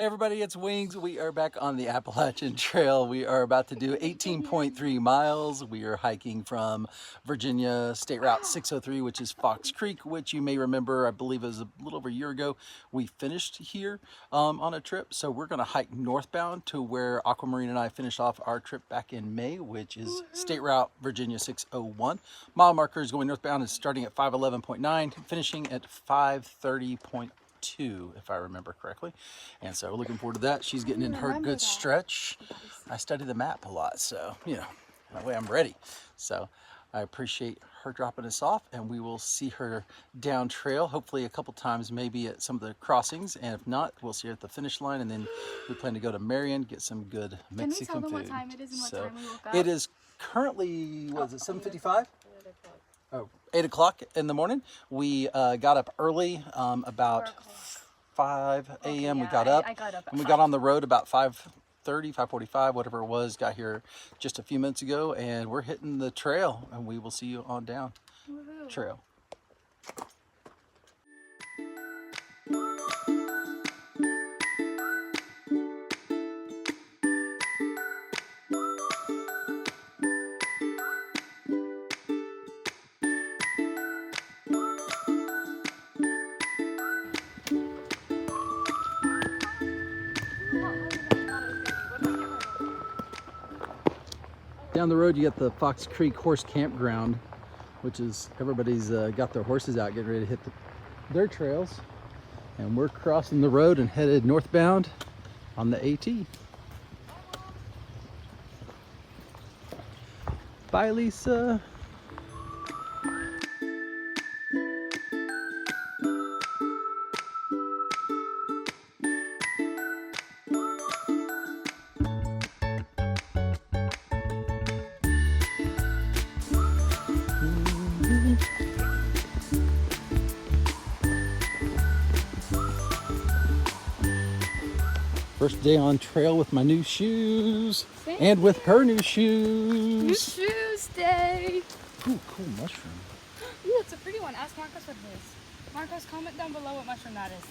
Hey everybody, it's Wings. We are back on the Appalachian Trail. We are about to do 18.3 miles. We are hiking from Virginia State Route 603, which is Fox Creek, which you may remember, I believe it was a little over a year ago, we finished here on a trip. So we're gonna hike northbound to where Aquamarine and I finished off our trip back in May, which is State Route Virginia 601. Mile markers going northbound is starting at 511.9, finishing at 530.2, if I remember correctly. And so looking forward to that. She's getting in her good stretch. I study the map a lot, so that way I'm ready. So I appreciate her dropping us off, and we will see her down trail, hopefully a couple times, maybe at some of the crossings, and if not, we'll see her at the finish line, and then we plan to go to Marion, get some good Mexican food. Can we tell them what time it is and what time we woke up? It is currently, what is it, 7:55? Oh, 8 o'clock in the morning. We got up early, about 5 a.m. Okay, we got up, I got up at and we 5. got on the road about 5:30, 5:45, whatever it was. Got here just a few minutes ago, and we're hitting the trail, and we will see you on down trail. Down the road you got the Fox Creek Horse Campground, which is everybody's got their horses out getting ready to hit their trails, and we're crossing the road and headed northbound on the AT. Bye, Lisa. First day on trail with my new shoes. And with her new shoes. New shoes day. Ooh, cool mushroom. Ooh, it's a pretty one. Ask Marcos what it is. Marcos, comment down below what mushroom that is.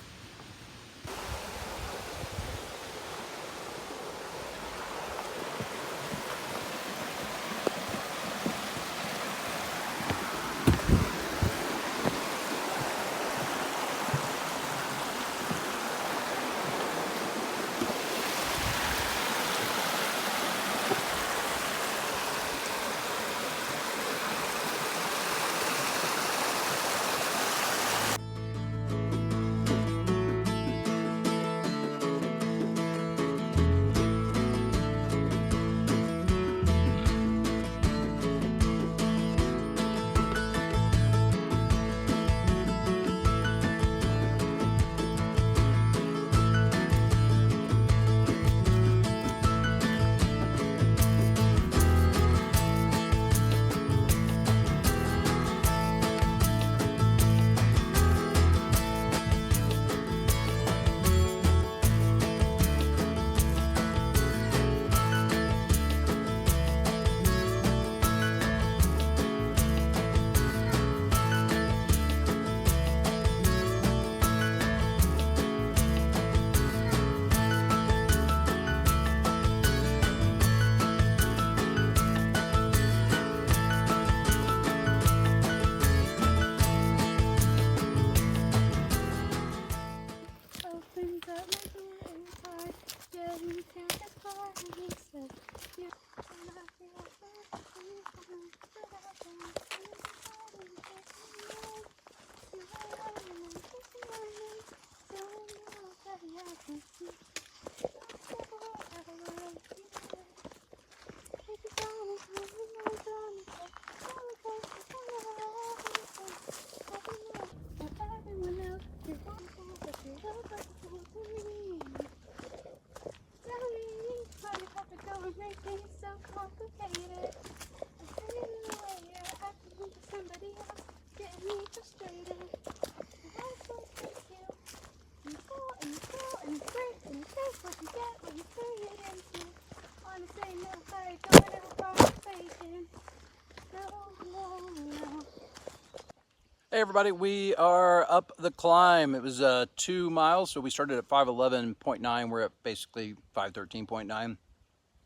Hey everybody, we are up the climb. It was 2 miles, so we started at 511.9. We're at basically 513.9.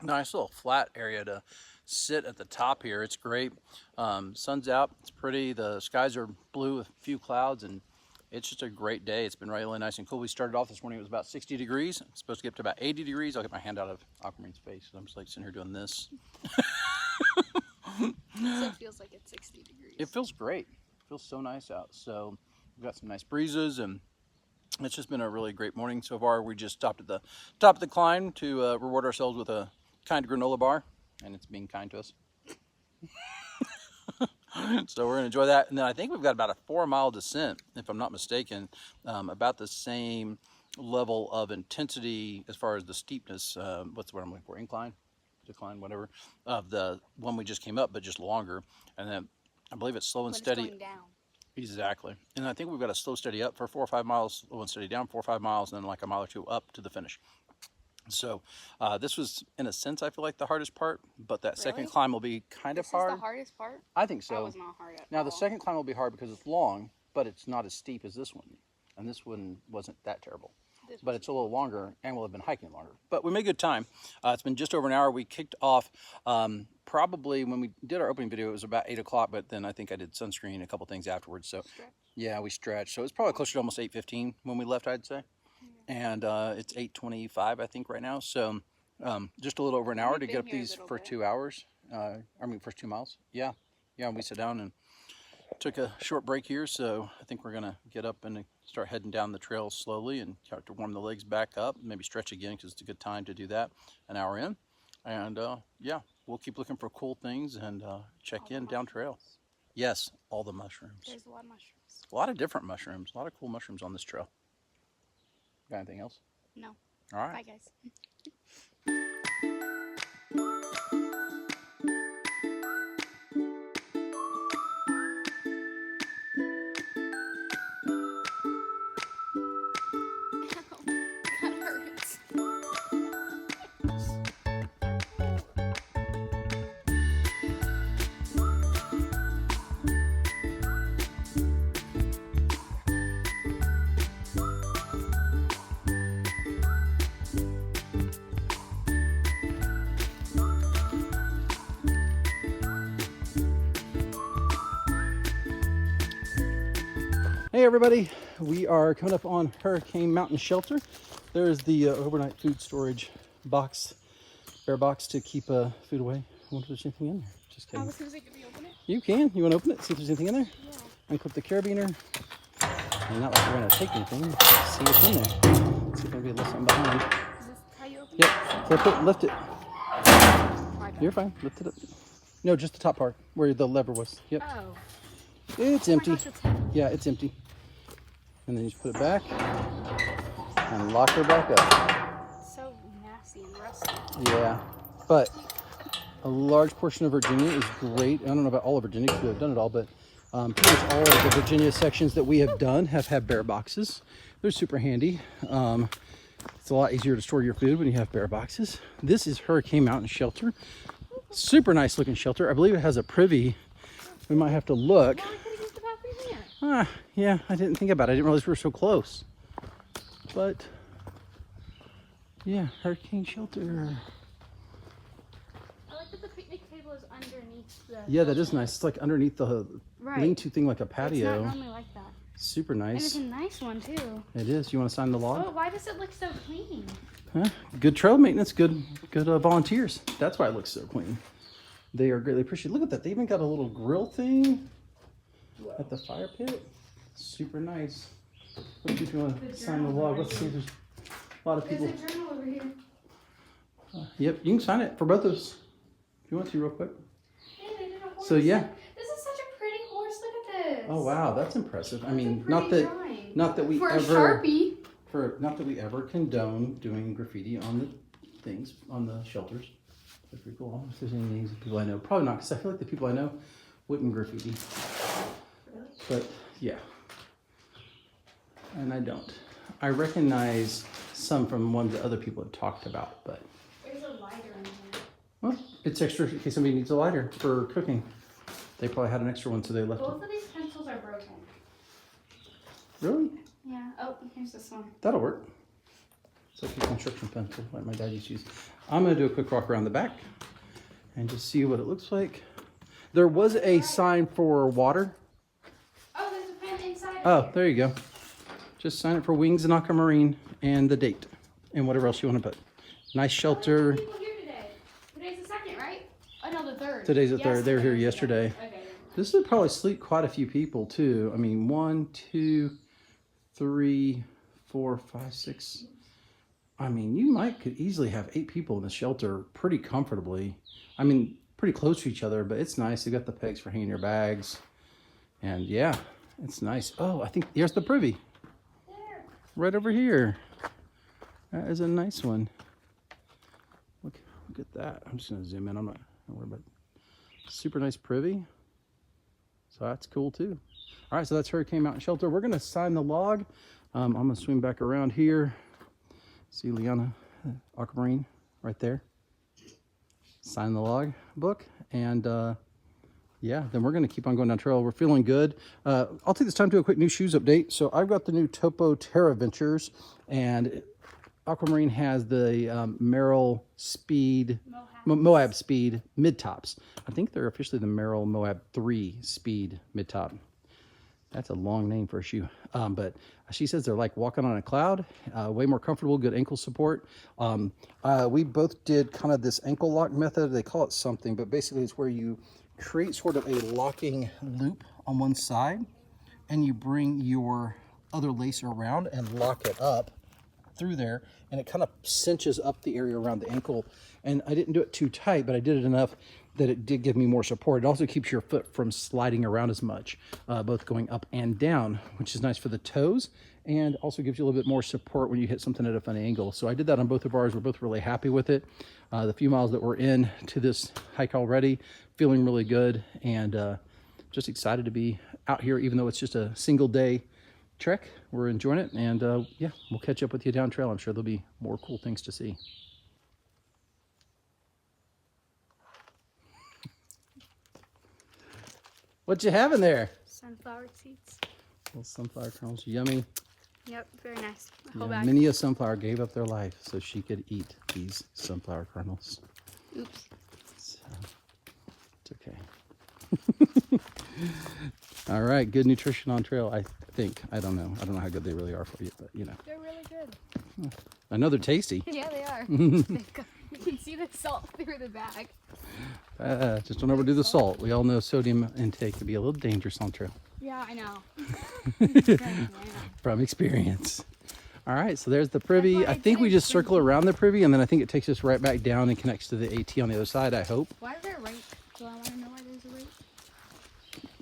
Nice little flat area to sit at the top here. It's great. Sun's out, it's pretty. The skies are blue with a few clouds, and it's just a great day. It's been really nice and cool. We started off this morning, it was about 60 degrees. It's supposed to get up to about 80 degrees. I'll get my hand out of Aquamarine's face. I'm just like sitting here doing this. So it feels like it's 60 degrees. It feels great. It feels so nice out. So we've got some nice breezes, and it's just been a really great morning so far. We just stopped at the top of the climb to reward ourselves with a kind granola bar, and it's being kind to us. So we're gonna enjoy that. And then I think we've got about a 4-mile descent, if I'm not mistaken, about the same level of intensity as far as the steepness. What's the word I'm looking for? Incline? Decline, whatever, of the one we just came up, but just longer. And then I believe it's slow and steady. It's going down. Exactly. And I think we've got a slow steady up for 4 or 5 miles, slow and steady down 4 or 5 miles, and then like a mile or two up to the finish. So this was, in a sense, I feel like the hardest part, but that second climb will be kind of hard. This is the hardest part? I think so. That was not hard at all. Now the second climb will be hard because it's long, but it's not as steep as this one. And this one wasn't that terrible. But it's a little longer, and we'll have been hiking longer. But we made good time. It's been just over an hour. We kicked off probably when we did our opening video, it was about 8 o'clock, but then I think I did sunscreen and a couple things afterwards. So yeah, we stretched. So it's probably closer to almost 8:15 when we left, I'd say. And it's 8:25, I think, right now. So just a little over an hour to get up these for 2 hours. First 2 miles. Yeah, we sat down and took a short break here, so I think we're gonna get up and start heading down the trail slowly and start to warm the legs back up, maybe stretch again because it's a good time to do that an hour in. And yeah, we'll keep looking for cool things and check in down trail. Yes, all the mushrooms. There's a lot of mushrooms. A lot of different mushrooms, a lot of cool mushrooms on this trail. Got anything else? No. All right. Bye, guys. Hey everybody, we are coming up on Hurricane Mountain Shelter. There's the overnight food storage box, bear box to keep food away. I wonder if there's anything in there. Just kidding. I was going to say, can we open it? You can. You want to open it? See if there's anything in there? Yeah. Unclip the carabiner. And not like we're going to take anything. See what's in there. See if maybe a little something behind. Is this how you open Yep. Flip it, lift it. You're fine. Lift it up. No, just the top part where the lever was. Yep. Oh. It's Oh my empty. gosh, it's heavy. Yeah, it's empty. And then you just put it back and lock her back up. So nasty and rusty. Yeah, but a large portion of Virginia is great. I don't know about all of Virginia because we have done it all, but pretty much all of the Virginia sections that we have done have had bear boxes. They're super handy. It's a lot easier to store your food when you have bear boxes. This is Hurricane Mountain Shelter. Super nice looking shelter. I believe it has a privy. We might have to look. Well, we could have used the bathroom here. Yeah, I didn't think about it. I didn't realize we were so close. But yeah, Hurricane Shelter. I like that the picnic table is underneath the... Yeah, that is nice. It's like underneath the lean-to thing, like a patio. It's not normally like that. Super And it's nice. a nice one, too. It is. You want to sign the log? Oh, why does it look so clean? Huh? Good trail maintenance, good volunteers. That's why it looks so clean. They are greatly appreciated. Look at that. They even got a little grill thing at the fire pit. Super nice. Let's see if you want to sign the log. Let's see if there's a lot of people. There's a journal over here. Yep, you can sign it for both of us if you want to real quick. Hey, they did a horse. So yeah. This is such a pretty horse. Look at this. Oh wow, that's impressive. I mean, That's a not pretty that drawing. not that we For ever a Sharpie. not that we ever condone doing graffiti on the things on the shelters. That's pretty cool. If there's any names of people I know, probably not, because I feel like the people I know wouldn't graffiti. Really? But yeah, and I don't. I recognize some from ones that other people have talked about, but There's a lighter in here. well, it's extra in case somebody needs a lighter for cooking. They probably had an extra one, so they left Both it. of these pencils are broken. Really? Yeah. Oh, here's this one. That'll work. It's like a construction pencil, like my dad used to use. I'm gonna do a quick walk around the back and just see what it looks like. There was a sign for water. Oh, there's a pen inside. Oh, there you go. Just sign it for Wings and Aquamarine and the date and whatever else you want to put. Nice shelter. People here today. Today's the 2nd, right? Oh no, the 3rd. Today's the 3rd. They were here yesterday. Okay. This would probably sleep quite a few people too. I mean, 1, 2, 3, 4, 5, 6. I mean, you could easily have 8 people in the shelter pretty comfortably. I mean, pretty close to each other, but it's nice. They got the pegs for hanging your bags. And yeah, it's nice. Oh, I think here's the privy. There. Right over here. That is a nice one. Look at that. I'm just gonna zoom in. I'm not gonna worry about it. Super nice privy. So that's cool too. All right, so that's Hurricane Mountain Shelter. We're gonna sign the log. I'm gonna swing back around here. See Liana, Aquamarine, right there. Sign the log book, and yeah, then we're gonna keep on going down trail. We're feeling good. I'll take this time to do a quick new shoes update. So I've got the new Topo Terra Ventures, and Aquamarine has the Merrill Speed, Moab Speed mid tops. I think they're officially the Merrill Moab 3 Speed mid top. That's a long name for a shoe. But she says they're like walking on a cloud, way more comfortable, good ankle support. We both did kind of this ankle lock method. They call it something, but basically it's where you create sort of a locking loop on one side and you bring your other lace around and lock it up through there, and it kind of cinches up the area around the ankle. And I didn't do it too tight, but I did it enough that it did give me more support. It also keeps your foot from sliding around as much, both going up and down, which is nice for the toes, and also gives you a little bit more support when you hit something at a funny angle. So I did that on both of ours. We're both really happy with it. The few miles that we're in to this hike already, feeling really good, and just excited to be out here, even though it's just a single day trek. We're enjoying it, and yeah, we'll catch up with you down trail. I'm sure there'll be more cool things to see. What you having there? Sunflower seeds. Little sunflower kernels, yummy. Yep, very nice. Yeah, many a sunflower gave up their life so she could eat these sunflower kernels. Oops. So, it's okay. All right, good nutrition on trail, I think. I don't know how good they really are for you, but you know. They're really good. I know they're tasty. Yeah, they are. You can see the salt through the bag. Just don't overdo the salt. We all know sodium intake can be a little dangerous on trail. Yeah, I know. From experience. All right, so there's the privy. I think we just circle around the privy, and then I think it takes us right back down and connects to the AT on the other side, I hope. Why is there a rake? Do I want to know why there's a rake?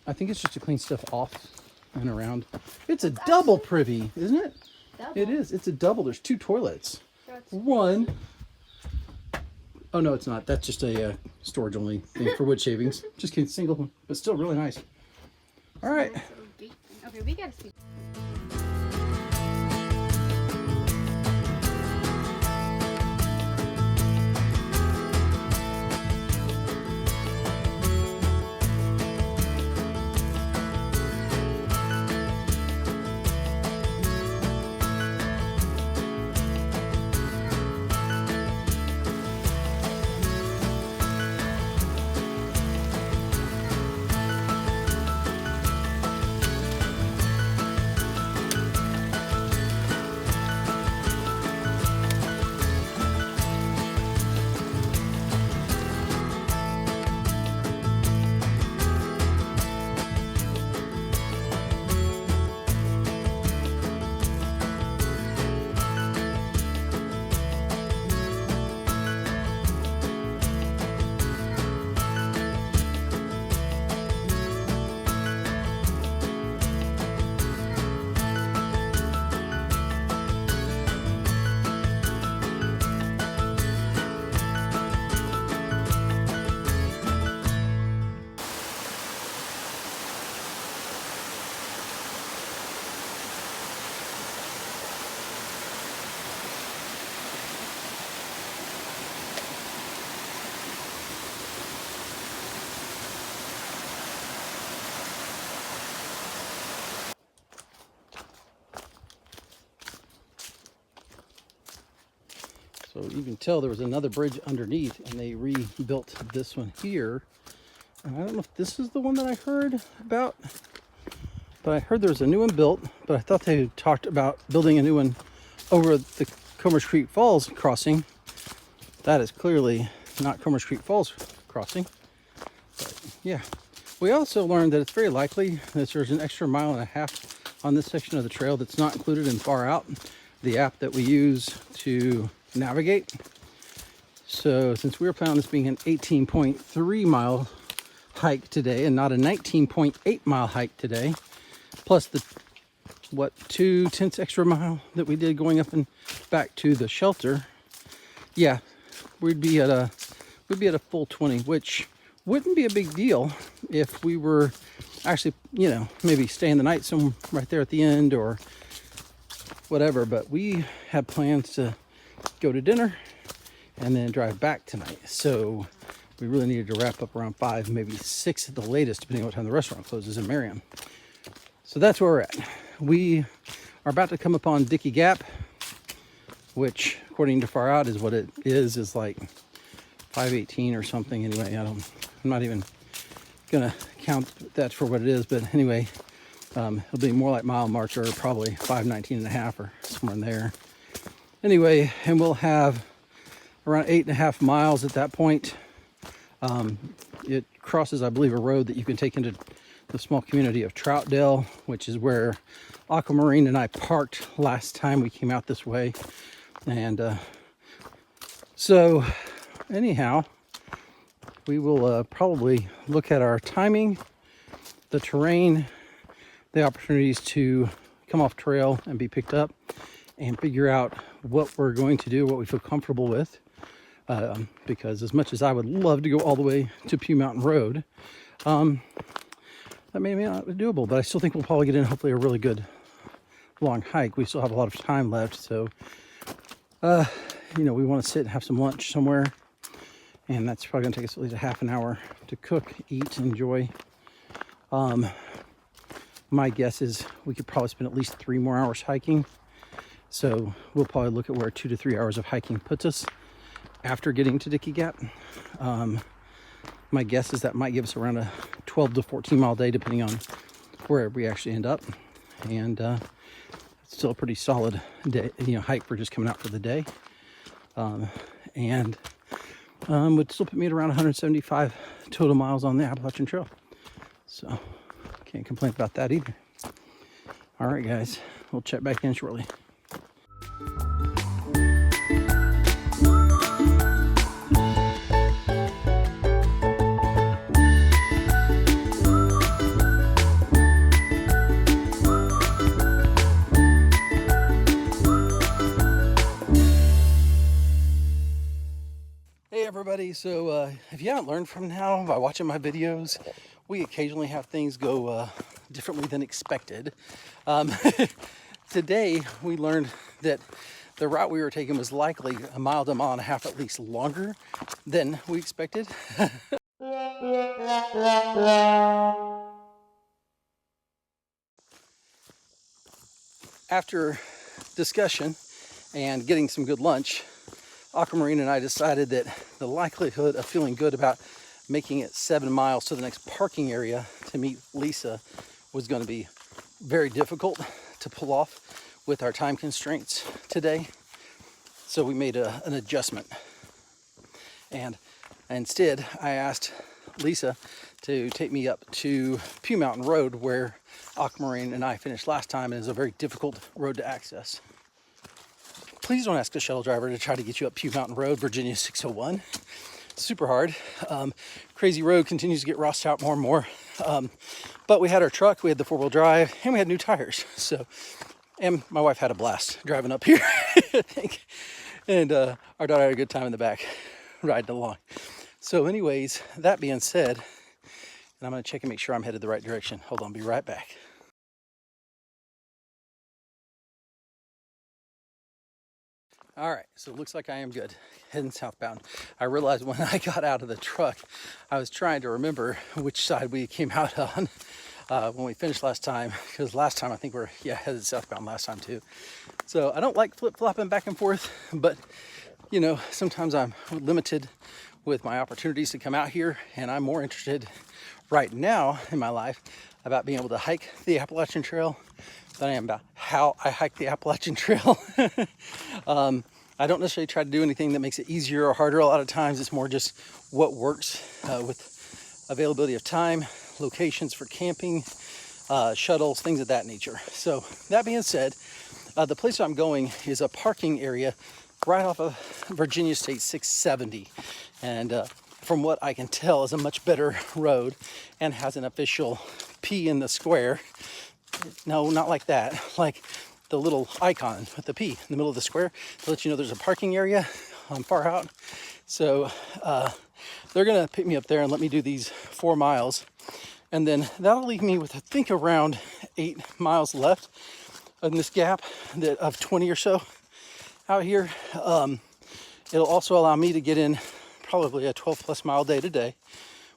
I think it's just to clean stuff off and around. It's a double privy, isn't it? Double? It is. It's a double. There's 2 toilets. That's One. Oh, no, it's not. That's just a storage only thing for wood shavings. Just kidding, single one, but still really nice. All right. Okay, we gotta see. So you can tell there was another bridge underneath, and they rebuilt this one here. And I don't know if this is the one that I heard about, but I heard there was a new one built, but I thought they talked about building a new one over the Commerce Creek Falls crossing. That is clearly not Commerce Creek Falls crossing. But yeah, we also learned that it's very likely that there's an extra 1.5 miles on this section of the trail that's not included in Far Out, the app that we use to navigate. So since we were planning on this being an 18.3 mile hike today and not a 19.8 mile hike today, plus the 2/10 extra mile that we did going up and back to the shelter, yeah, we'd be at a full 20, which wouldn't be a big deal if we were actually, you know, maybe staying the night somewhere right there at the end or whatever. But we had plans to go to dinner and then drive back tonight, so we really needed to wrap up around 5, maybe 6 at the latest, depending on what time the restaurant closes in Merriam. So that's where we're at. We are about to come upon Dickey Gap, which according to Far Out is what it is like 518 or something. Anyway, I'm not even gonna count that for what it is, but anyway, it'll be more like mile marcher, probably 519.5 or somewhere in there. Anyway, and we'll have around 8.5 miles at that point. It crosses, I believe, a road that you can take into the small community of Troutdale, which is where Aquamarine and I parked last time we came out this way. And so anyhow, we will probably look at our timing, the terrain, the opportunities to come off trail and be picked up, and figure out what we're going to do, what we feel comfortable with. Because as much as I would love to go all the way to Pugh Mountain Road, that may not be doable, but I still think we'll probably get in hopefully a really good long hike. We still have a lot of time left, so you know, we want to sit and have some lunch somewhere, and that's probably gonna take us at least a half an hour to cook, eat, enjoy. My guess is we could probably spend at least 3 more hours hiking, so we'll probably look at where 2 to 3 hours of hiking puts us after getting to Dickey Gap. My guess is that might give us around a 12 to 14 mile day, depending on where we actually end up. And it's still a pretty solid day, you know, hike for just coming out for the day. And would still put me at around 175 total miles on the Appalachian Trail. So can't complain about that either. All right, guys, we'll check back in shortly. Everybody, so if you haven't learned from now by watching my videos, we occasionally have things go differently than expected. Today we learned that the route we were taking was likely 1 mile to 1.5 miles at least longer than we expected. After discussion and getting some good lunch, Aquamarine and I decided that the likelihood of feeling good about making it 7 miles to the next parking area to meet Lisa was going to be very difficult to pull off with our time constraints today. So we made an adjustment. And instead, I asked Lisa to take me up to Pugh Mountain Road, where Aquamarine and I finished last time, and is a very difficult road to access. Please don't ask a shuttle driver to try to get you up Pugh Mountain Road, Virginia 601. Super hard. Crazy road continues to get rossed out more and more. But we had our truck, we had the 4-wheel drive, and we had new tires. So, and my wife had a blast driving up here, I think. And our daughter had a good time in the back, riding along. So anyways, that being said, and I'm gonna check and make sure I'm headed the right direction. Hold on, be right back. All right, so it looks like I am good, heading southbound. I realized when I got out of the truck, I was trying to remember which side we came out on when we finished last time, because last time I think we're headed southbound last time too. So I don't like flip-flopping back and forth, but you know, sometimes I'm limited with my opportunities to come out here, and I'm more interested right now in my life about being able to hike the Appalachian Trail than I am about how I hike the Appalachian Trail. I don't necessarily try to do anything that makes it easier or harder. A lot of times it's more just what works with availability of time, locations for camping, shuttles, things of that nature. So that being said, the place I'm going is a parking area right off of Virginia State 670. And from what I can tell is a much better road and has an official P in the square. No, not like that. Like the little icon with the P in the middle of the square to let you know there's a parking area far out. So they're gonna pick me up there and let me do these 4 miles. And then that'll leave me with, I think, around 8 miles left in this gap of 20 or so out here. It'll also allow me to get in probably a 12 plus mile day today,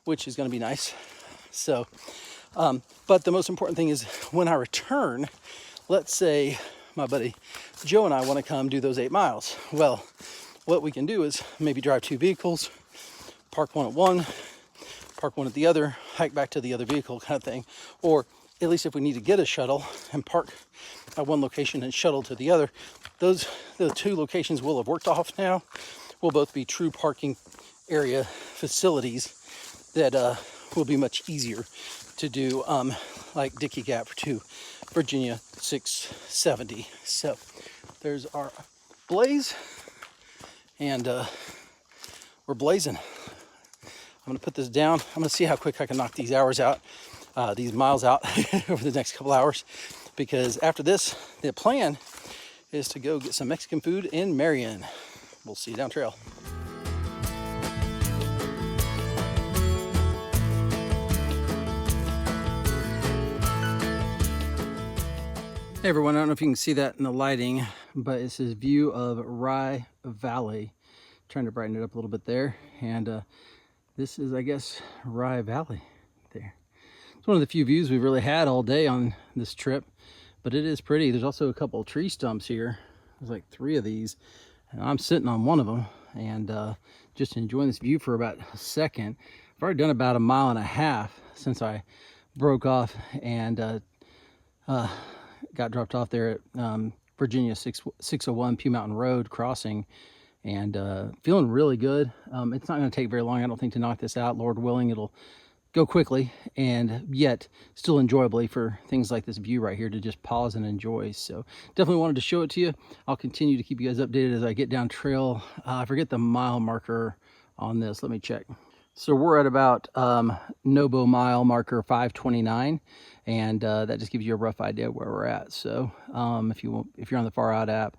which is gonna be nice. So, but the most important thing is when I return, let's say my buddy Joe and I want to come do those 8 miles. Well, what we can do is maybe drive 2 vehicles, park one at one, park one at the other, hike back to the other vehicle kind of thing. Or at least if we need to get a shuttle and park at one location and shuttle to the other, the 2 locations will have worked off now. Will both be true parking area facilities that will be much easier to do, like Dickey Gap to Virginia 670. So there's our blaze, and we're blazing. I'm gonna put this down. I'm gonna see how quick I can knock these hours out, these miles out over the next couple hours, because after this, the plan is to go get some Mexican food in Marion. We'll see you down trail. Hey everyone, I don't know if you can see that in the lighting, but it's this view of Rye Valley. Trying to brighten it up a little bit there. And this is, I guess, Rye Valley there. It's one of the few views we've really had all day on this trip, but it is pretty. There's also a couple of tree stumps here. There's like 3 of these, and I'm sitting on one of them and just enjoying this view for about a second. I've already done about 1.5 miles since I broke off and got dropped off there at Virginia 601 Pugh Mountain Road crossing, and feeling really good. It's not going to take very long, I don't think, to knock this out. Lord willing, it'll go quickly, and yet still enjoyably for things like this view right here to just pause and enjoy. So definitely wanted to show it to you. I'll continue to keep you guys updated as I get down trail. I forget the mile marker on this. Let me check. So we're at about Nobo mile marker 529, and that just gives you a rough idea where we're at. So if you're on the Far Out app,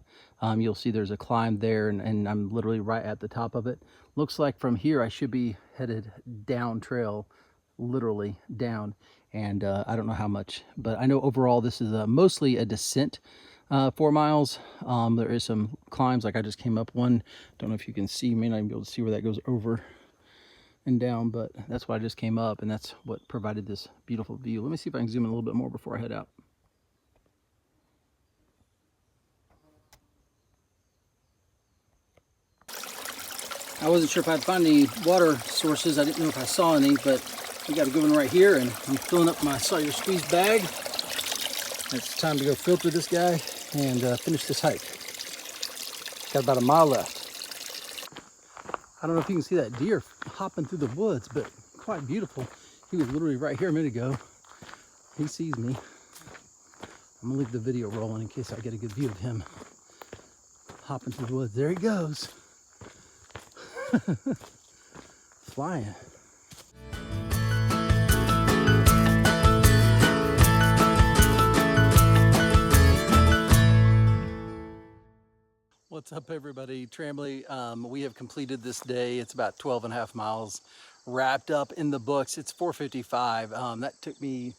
you'll see there's a climb there, and I'm literally right at the top of it. Looks like from here I should be headed down trail, literally down, and I don't know how much, but I know overall this is mostly a descent. 4 miles. There is some climbs, like I just came up one. Don't know if you can see, may not even be able to see where that goes over and down, but that's what I just came up, and that's what provided this beautiful view. Let me see if I can zoom in a little bit more before I head out. I wasn't sure if I'd find any water sources. I didn't know if I saw any, but we got a good one right here, and I'm filling up my Sawyer Squeeze bag. It's time to go filter this guy and finish this hike. Got about 1 mile left. I don't know if you can see that deer hopping through the woods, but quite beautiful. He was literally right here a minute ago. He sees me. I'm gonna leave the video rolling in case I get a good view of him hopping through the woods. There he goes. Flying. What's up, everybody? Tramley, we have completed this day. It's about 12.5 miles wrapped up in the books. It's 4:55. That took me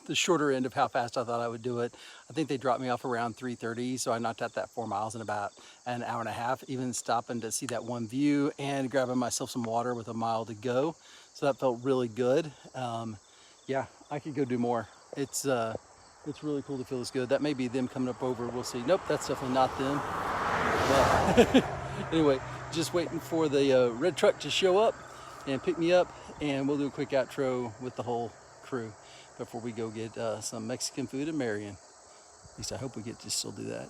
the shorter end of how fast I thought I would do it. I think they dropped me off around 3:30, so I knocked out that 4 miles in about an hour and a half, even stopping to see that one view and grabbing myself some water with 1 mile to go. So that felt really good. Yeah, I could go do more. It's really cool to feel this good. That may be them coming up over, we'll see. Nope, that's definitely not them. But Anyway, just waiting for the red truck to show up and pick me up, and we'll do a quick outro with the whole crew before we go get some Mexican food in Marion. At least I hope we get to still do that.